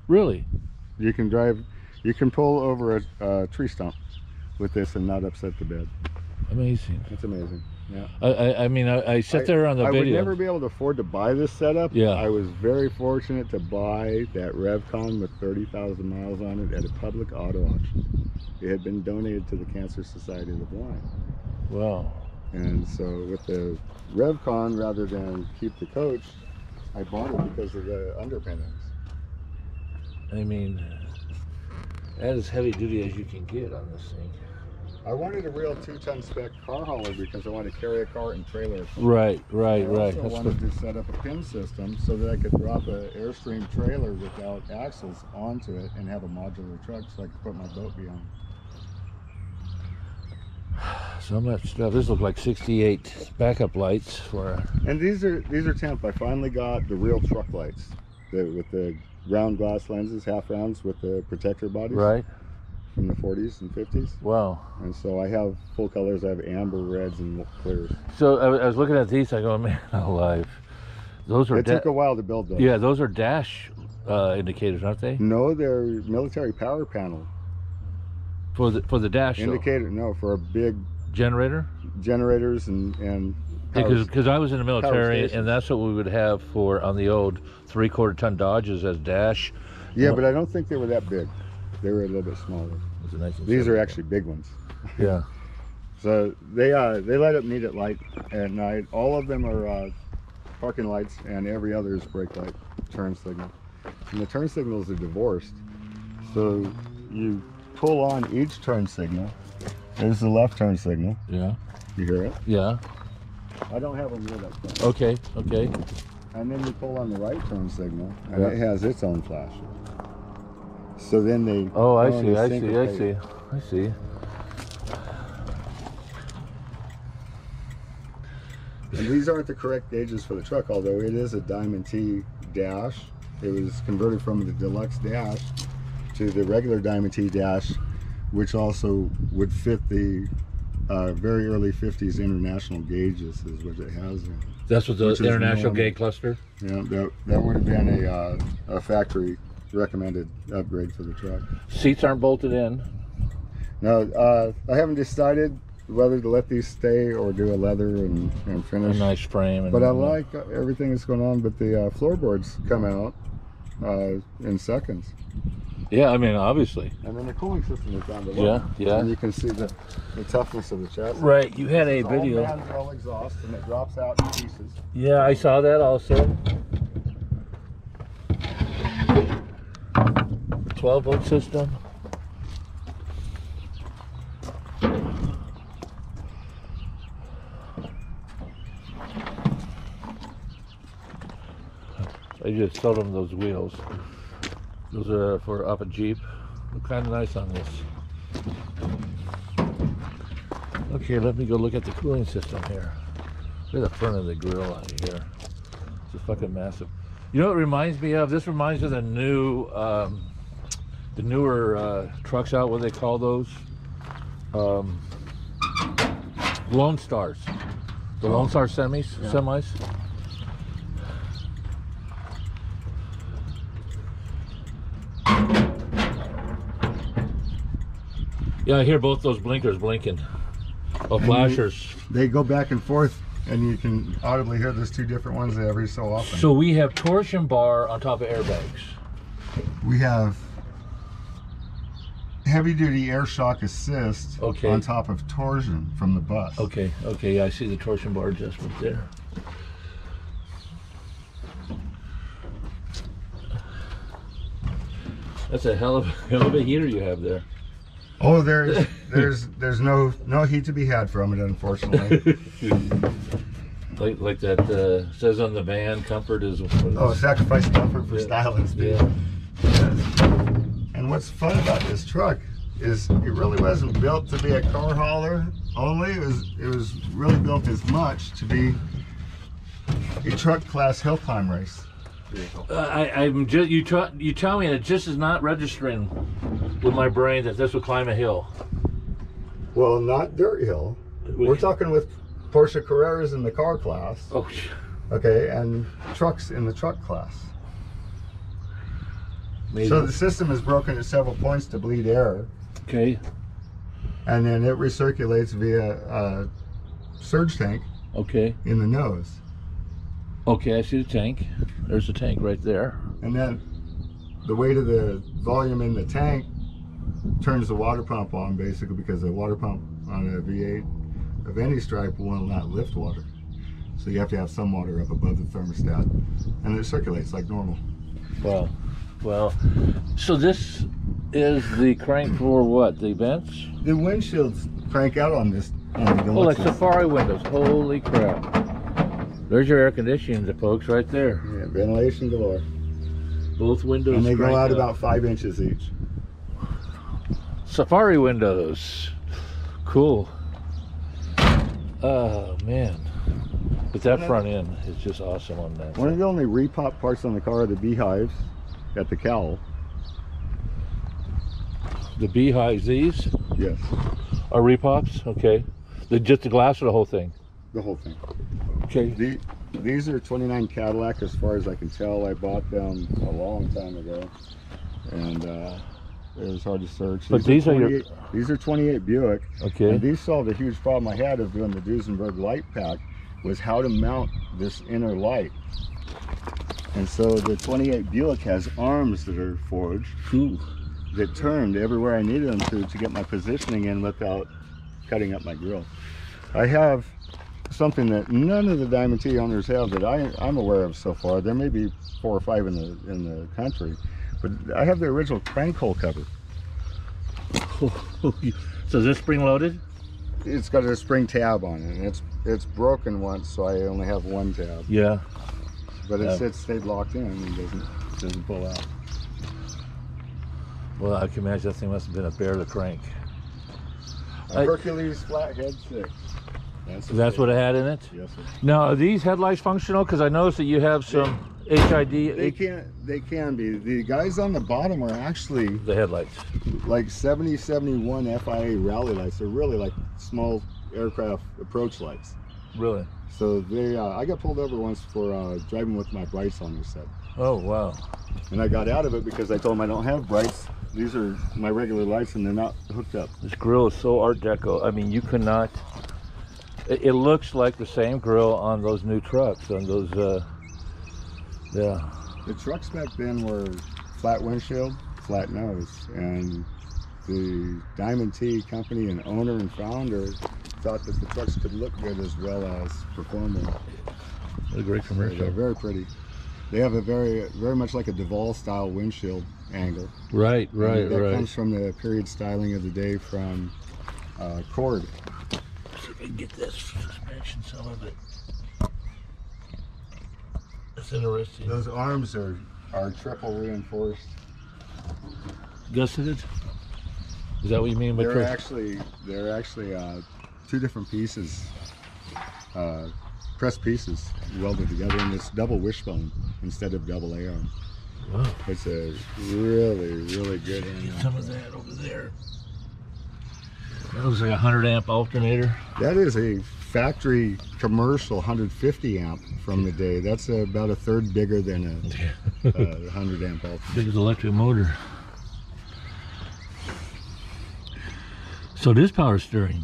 Really? You can pull over a tree stump with this and not upset the bed. Amazing. It's amazing. Yeah. I mean, I sit there on the video. I would never be able to afford to buy this setup. Yeah. I was very fortunate to buy that RevCon with 30,000 miles on it at a public auto auction. It had been donated to the Cancer Society of the Blind. Wow. And so with the RevCon, rather than keep the coach, I bought it because of the underpinnings. I mean, that is heavy duty as you can get on this thing. I wanted a real 2-ton spec car hauler because I wanted to carry a cart and trailer. Right. I also wanted to set up a pin system so that I could drop an Airstream trailer without axles onto it and have a modular truck so I could put my boat behind. So much stuff. This looks like 68 backup lights for. And these are temp. I finally got the real truck lights with the round glass lenses, half rounds with the protector bodies. Right. From the 40s and 50s. Wow. And so I have full colors. I have amber, reds, and clears. So I was looking at these. I go, man, alive. Those are. It took a while to build those. Yeah, those are dash indicators, aren't they? No, they're military power panel. For the dash indicator. No, for a big generators and. Because I was in the military, and that's what we would have on the old 3/4 ton Dodges as dash. Yeah, but I don't think they were that big. They were a little bit smaller. These are actually big ones. Yeah. So they light up neat at light at night. All of them are parking lights, and every other is brake light, turn signal. And the turn signals are divorced. So you pull on each turn signal. There's the left turn signal. Yeah. You hear it? Yeah. I don't have them lit up front. Okay. And then you pull on the right turn signal, and it has its own flasher. So then they. Oh, I see. And these aren't the correct gauges for the truck, although it is a Diamond T dash. It was converted from the deluxe dash to the regular Diamond T dash, which also would fit the very early 50s international gauges, is what it has in. That's what the international gauge cluster? Yeah, that would have been a factory recommended upgrade for the truck. Seats aren't bolted in? No, I haven't decided whether to let these stay or do a leather and finish. A nice frame. But I like everything that's going on, but the floorboards come out in seconds. Yeah, I mean, obviously. And then the cooling system is down below. Yeah. And you can see the toughness of the chassis. Right, you had a video. It's all manual exhaust, and it drops out in pieces. Yeah, I saw that also. 12-volt system. I just sold them those wheels. Those are for up a Jeep. Look kind of nice on this. Okay, let me go look at the cooling system here. Look at the front of the grill out here. It's just fucking massive. You know what it reminds me of? This reminds me of the newer trucks out. What do they call those? Lone Stars. The Lone Star semis. Yeah, I hear both those blinkers blinking. Oh, flashers. They go back and forth, and you can audibly hear there's two different ones every so often. So we have torsion bar on top of airbags. We have heavy-duty air shock assist on top of torsion from the bus. Okay, yeah, I see the torsion bar adjustment there. That's a hell of a heater you have there. Oh, there's no heat to be had from it, unfortunately. like that says on the van, comfort is. Sacrifice comfort for style and speed. Yeah. Yes. And what's fun about this truck is it really wasn't built to be a car hauler only. It was really built as much to be a truck class hill climb race. I'm just you tell me, and it just is not registering with my brain that this would climb a hill. Well, not dirt hill. We're talking with Porsche Carreras in the car class. Oh. Okay, and trucks in the truck class. Maybe. So the system is broken at several points to bleed air, Okay. and then it recirculates via a surge tank Okay. in the nose. Okay, I see the tank. There's the tank right there. And then the weight of the volume in the tank turns the water pump on, basically, because the water pump on a V8 of any stripe will not lift water. So you have to have some water up above the thermostat, and it circulates like normal. Wow. Well, so this is the crank for what? The vents? The windshields crank out on this. On the Oh, like Deluxes. Safari windows. Holy crap. There's your air conditioning, folks, right there. Yeah, ventilation galore. Both windows. And they go crank out up. about 5 inches each. Safari windows. Cool. Oh, man. But that front end is just awesome on that. One of the only repop parts on the car are the beehives at the cowl. The beehives, these Yes, are repops? Okay. Just the glass or the whole thing? the whole thing. Okay. These are 29 Cadillac, as far as I can tell. I bought them a long time ago, and it was hard to search. But these are your... These are 28 Buick. Okay. And these solved a huge problem I had of doing the Duesenberg light pack, was how to mount this inner light. And so the 28 Buick has arms that are forged Ooh. that turned everywhere I needed them to get my positioning in without cutting up my grill. I have something that none of the Diamond T owners have that I'm aware of so far. There may be 4 or 5 in the country, but I have the original crank hole cover. So is this spring loaded? It's got a spring tab on it, and it's broken once, so I only have one tab. Yeah. But it stayed locked in and doesn't pull out. Well, I can imagine that thing must have been a bear to crank. A Hercules flathead 6. That's what it had in it? Yes, sir. Now, are these headlights functional? Because I noticed that you have some HID. They can be. The guys on the bottom are actually The headlights. like 7071 FIA rally lights. They're really like small aircraft approach lights. Really? So they, I got pulled over once for driving with my brights on the set. Oh, wow. And I got out of it because I told them I don't have brights. These are my regular lights and they're not hooked up. This grill is so Art Deco. I mean, you cannot... It looks like the same grill on those new trucks, on those, yeah. The trucks back then were flat windshield, flat nose, and the Diamond T company and owner and founder thought that the trucks could look good as well as perform well. What a great commercial. They're very pretty. They have a very much like a Duval style windshield angle. Right, right, That right. comes from the period styling of the day from Cord. See if I can get this suspension, some of it. That's interesting. Those arms are triple reinforced. Gusseted? Is that what you mean by They're triple? actually 2 different pieces, pressed pieces welded together, and it's double wishbone instead of double A-arm. Wow. It's a really good Get one. some of that over there. That looks like a 100 amp alternator. That is a factory commercial 150 amp from the day. That's about a third bigger than a 100 amp alternator. Big as electric motor. So it is power steering.